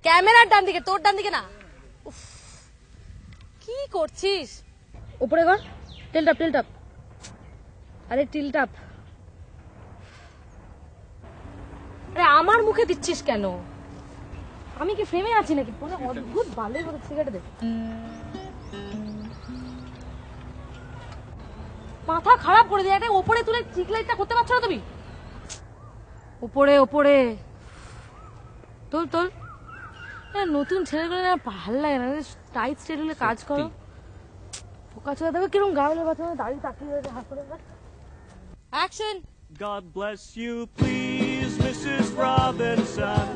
ক্যামেরার ডান দিকে, তোর ডান দিকে না। কি করছিস? উপরে কর, টিল্টাপ টিল্টাপ। আরে টিল্টাপ। আরে আমার মুখে দিচ্ছিস কেন? আমি কি ফ্রেমে আছি নাকি? পুরো অদ্ভুত বালের মতো সিগারেট দে। মাথা খারাপ করে দিয়ে, এটা ওপরে তুলে চিক লাইটটা করতে পারছো না তুমি? ওপরে ওপরে তোল তোল। নতুন ছেলেগুলো না ভালো লাগে না, টাইট স্টাইলে কাজ করো। পোকা চোদা দেখো কিরকম গায়ে বাচ্চা দাড়ি তাকিয়ে রয়েছে হাত করে। Action. God bless you, please, Mrs. Robinson.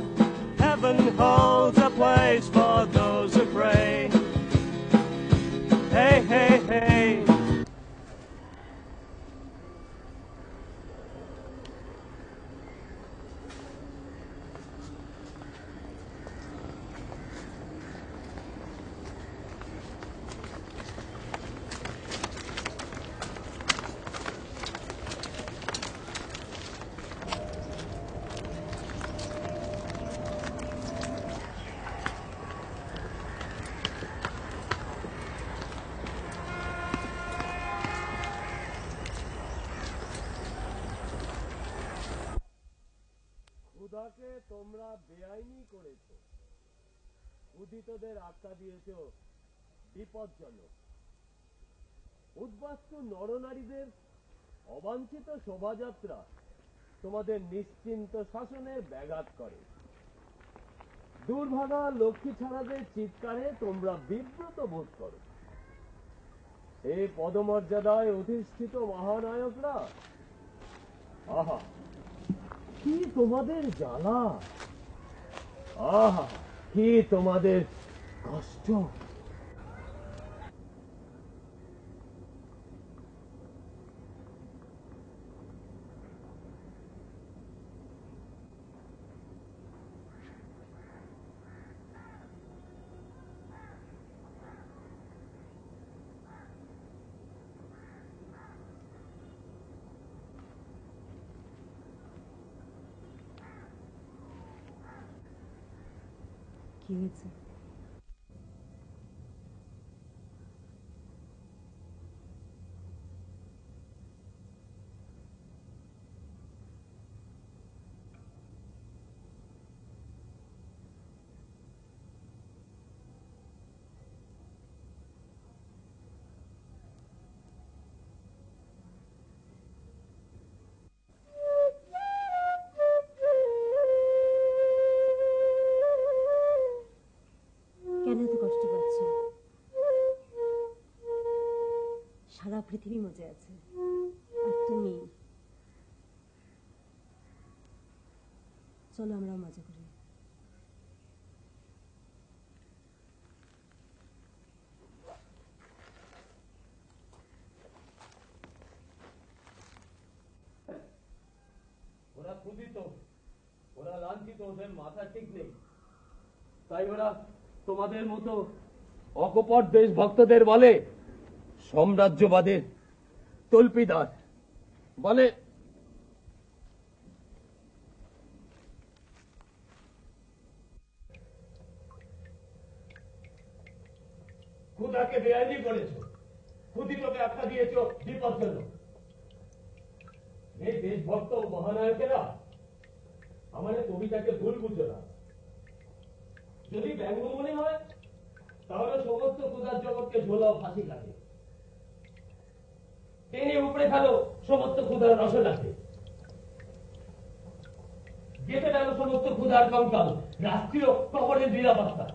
Heaven holds a place for those who pray. Hey, hey, hey. খুদাকে তোমরা বেআইনি করেছো, উদিতদের আখ্যা দিয়েছো বিপজ্জনক। উদ্বাস্তু নরনারীদের অবাঞ্ছিত শোভাযাত্রা তোমাদের নিশ্চিন্ত শাসনের ব্যাঘাত করে। দুর্ভাগা লক্ষ্মী ছাড়াদের চিৎকারে তোমরা বিব্রত বোধ করো। এই পদমর্যাদায় অধিষ্ঠিত মহানায়করা, আহা কি তোমাদের জ্বালা, আহা কি তোমাদের কষ্ট। কি হয়েছে? কেন এত কষ্ট পাচ্ছ? সারা পৃথিবী মজে আছে আর তুমি। চলো আমরা মজা করি। ওরা ক্ষুধিত, ওরা লাঞ্ছিত, ওদের মাথা ঠিক নেই, তাই ওরা তোমাদের মতো অকপট দেশভক্তদের বলে সাম্রাজ্যবাদের তল্পিদার, বলে খুদাকে বেআইনি করেছো, ক্ষুধিতকে আখ্যা দিয়েছো বিপজ্জনক। এই দেশভক্ত মহানায়কেরা আমার কবিতাকে ভুল বুঝো না। যদি ব্যঙ্গ মনে হয় তাহলে সমস্ত ক্ষুধার জগৎকে ঝোলাও ফাঁসি লাগে, টেনে উপড়ে ফেলো সমস্ত ক্ষুধার রসনাকে, গেঁথে ফেলো সমস্ত ক্ষুধার কঙ্কাল রাষ্ট্রীয় কবরের নিরাপত্তা।